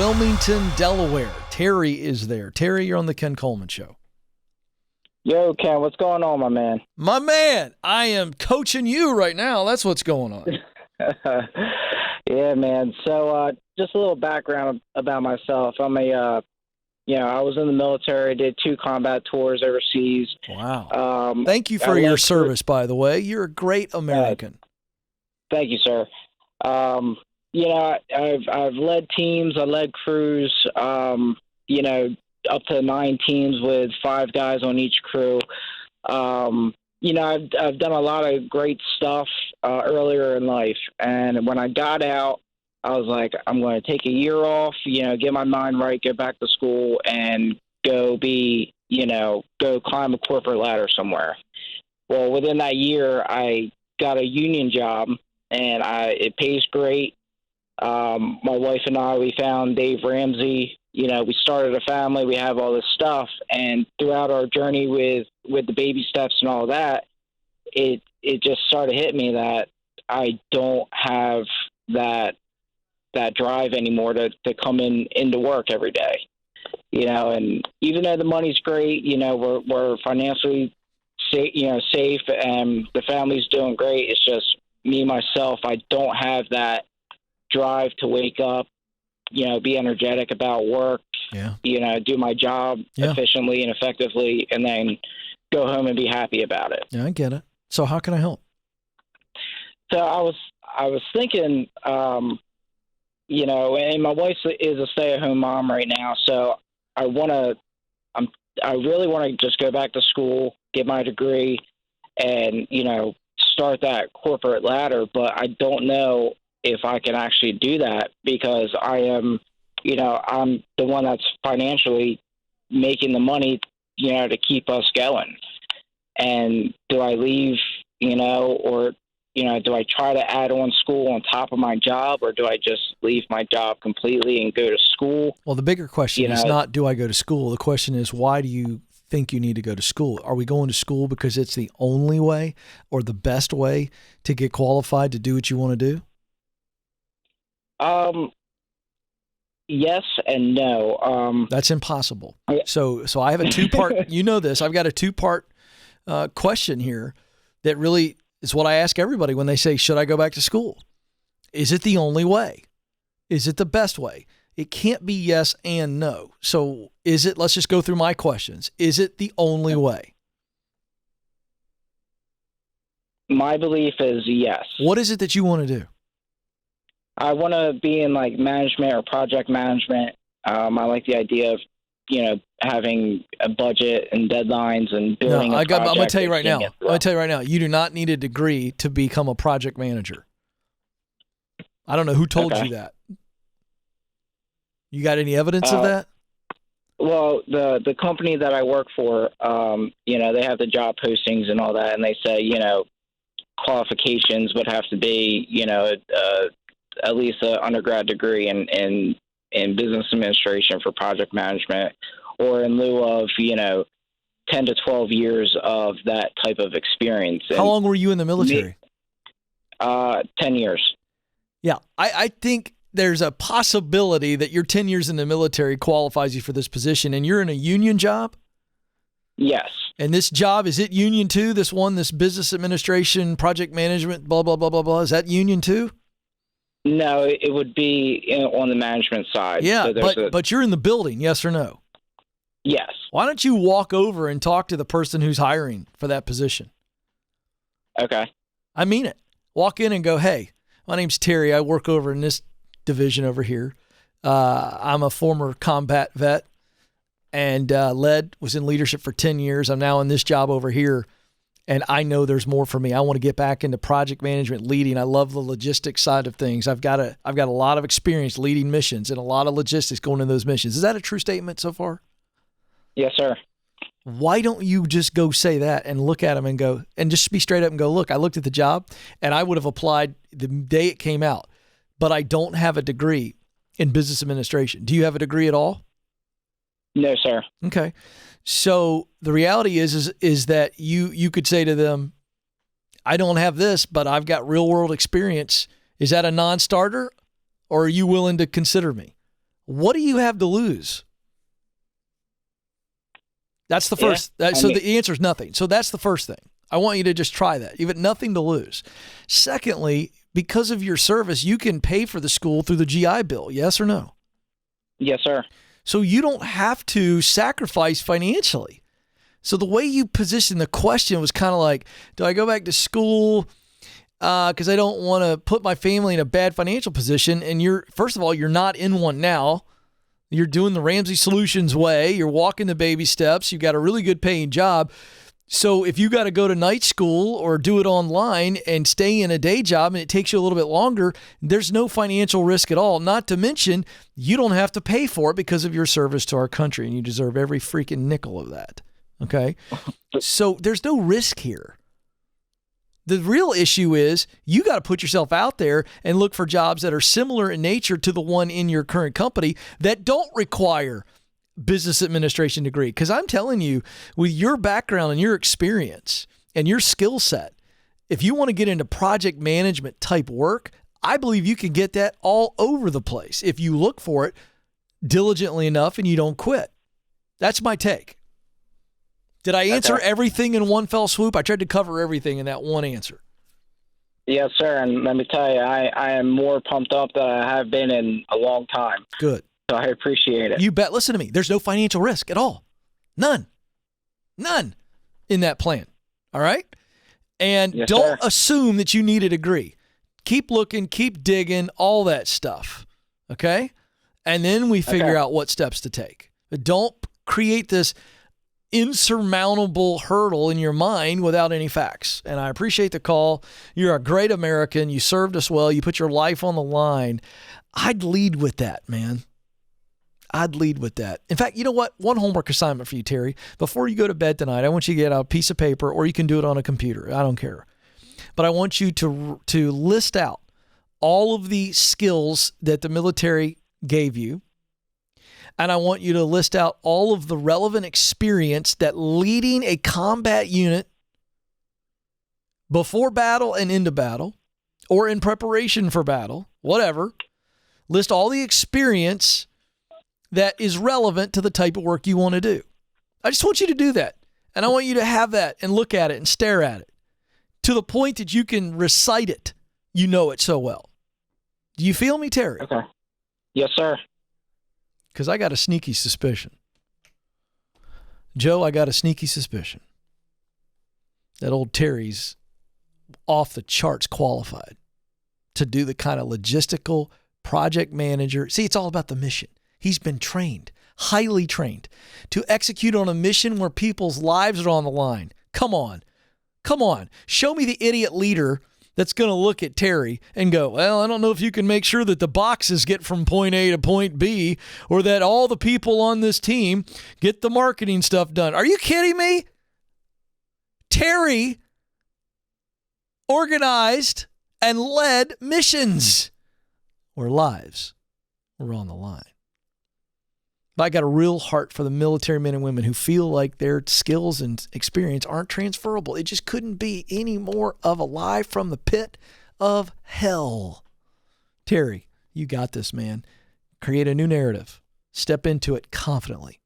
Wilmington, Delaware. Terry is there. Terry, you're on the Ken Coleman Show. Yo, Ken, what's going on, my man? My man, I am coaching you right now. That's what's going on. Yeah, man. So just a little background about myself. I was in the military, did 2 combat tours overseas. Wow. Thank you for your service, by the way. You're a great American. Thank you, sir. I've led teams. I led crews, up to 9 teams with 5 guys on each crew. I've done a lot of great stuff earlier in life. And when I got out, I was like, I'm going to take a year off, get my mind right, get back to school, and go climb a corporate ladder somewhere. Well, within that year, I got a union job, and it pays great. My wife and I, we found Dave Ramsey. We started a family. We have all this stuff, and throughout our journey with the baby steps and all that, it just started hitting me that I don't have that drive anymore to come into work every day. And even though the money's great, we're financially safe, and the family's doing great. It's just me, myself. I don't have that drive to wake up, be energetic about work, do my job efficiently and effectively, and then go home and be happy about it. Yeah, I get it. So how can I help? So I was thinking, and my wife is a stay-at-home mom right now, so I really want to just go back to school, get my degree, and, start that corporate ladder, but I don't know if I can actually do that because I am, I'm the one that's financially making the money, to keep us going. And do I leave, or, do I try to add on school on top of my job, or do I just leave my job completely and go to school? Well, the bigger question is not, do I go to school? The question is, why do you think you need to go to school? Are we going to school because it's the only way or the best way to get qualified to do what you want to do? Yes and no. That's impossible. So I have a 2-part, this, I've got a 2-part question here that really is what I ask everybody when they say, should I go back to school? Is it the only way? Is it the best way? It can't be yes and no. So let's just go through my questions. Is it the only way? My belief is yes. What is it that you want to do? I want to be in like management or project management. I like the idea of, having a budget and deadlines and building a project. I'm going to tell you right now. You do not need a degree to become a project manager. I don't know who told you that. You got any evidence of that? Well, the company that I work for, they have the job postings and all that, and they say, qualifications would have to be, at least an undergrad degree in business administration for project management, or in lieu of, 10 to 12 years of that type of experience. How long were you in the military? 10 years. Yeah, I think there's a possibility that your 10 years in the military qualifies you for this position, and you're in a union job? Yes. And this job, is it union too? This business administration, project management, blah, blah, blah, blah, blah. Is that union too? No, it would be on the management side. Yeah, so but you're in the building, yes or no? Yes. Why don't you walk over and talk to the person who's hiring for that position? Okay. I mean it. Walk in and go, hey, my name's Terry. I work over in this division over here. I'm a former combat vet and was in leadership for 10 years. I'm now in this job over here, and I know there's more for me. I want to get back into project management, leading. I love the logistics side of things. I've got a lot of experience leading missions and a lot of logistics going in those missions. Is that a true statement so far? Yes, sir. Why don't you just go say that and look at them and go, and just be straight up and go, look, I looked at the job and I would have applied the day it came out, but I don't have a degree in business administration. Do you have a degree at all? No, sir. Okay. So the reality is that you could say to them, I don't have this, but I've got real world experience. Is that a non-starter, or are you willing to consider me? What do you have to lose? That's the first. So the answer is nothing. So that's the first thing. I want you to just try that. You've got nothing to lose. Secondly, because of your service, you can pay for the school through the GI Bill. Yes or no? Yes, sir. So you don't have to sacrifice financially. So the way you positioned the question was kind of like, do I go back to school because I don't want to put my family in a bad financial position? And first of all, you're not in one now. You're doing the Ramsey Solutions way. You're walking the baby steps. You've got a really good paying job. So if you got to go to night school or do it online and stay in a day job and it takes you a little bit longer, there's no financial risk at all. Not to mention, you don't have to pay for it because of your service to our country, and you deserve every freaking nickel of that. Okay? So there's no risk here. The real issue is you got to put yourself out there and look for jobs that are similar in nature to the one in your current company that don't require business administration degree. Because I'm telling you, with your background and your experience and your skill set, if you want to get into project management type work, I believe you can get that all over the place if you look for it diligently enough and you don't quit. That's my take. Did I answer everything in one fell swoop? I tried to cover everything in that one answer. Yes, sir. And let me tell you, I am more pumped up than I have been in a long time. Good. So I appreciate it. You bet. Listen to me. There's no financial risk at all. None in that plan. All right? And yes, don't sir. assume that you need a degree. Keep looking, keep digging, all that stuff. Okay? And then we figure out what steps to take. But don't create this insurmountable hurdle in your mind without any facts. And I appreciate the call. You're a great American. You served us well. You put your life on the line. I'd lead with that, man. I'd lead with that. In fact, you know what? One homework assignment for you, Terry. Before you go to bed tonight, I want you to get out a piece of paper, or you can do it on a computer. I don't care. But I want you to list out all of the skills that the military gave you. And I want you to list out all of the relevant experience that leading a combat unit before battle and into battle, or in preparation for battle, whatever. List all the experience that is relevant to the type of work you want to do. I just want you to do that. And I want you to have that and look at it and stare at it to the point that you can recite it. You know it so well. Do you feel me, Terry? Okay. Yes, sir. Because I got a sneaky suspicion. Joe, I got a sneaky suspicion that old Terry's off the charts qualified to do the kind of logistical project manager. See, it's all about the mission. He's been trained, highly trained, to execute on a mission where people's lives are on the line. Come on. Come on. Show me the idiot leader that's going to look at Terry and go, well, I don't know if you can make sure that the boxes get from point A to point B, or that all the people on this team get the marketing stuff done. Are you kidding me? Terry organized and led missions where lives were on the line. But I got a real heart for the military men and women who feel like their skills and experience aren't transferable. It just couldn't be any more of a lie from the pit of hell. Terry, you got this, man. Create a new narrative. Step into it confidently.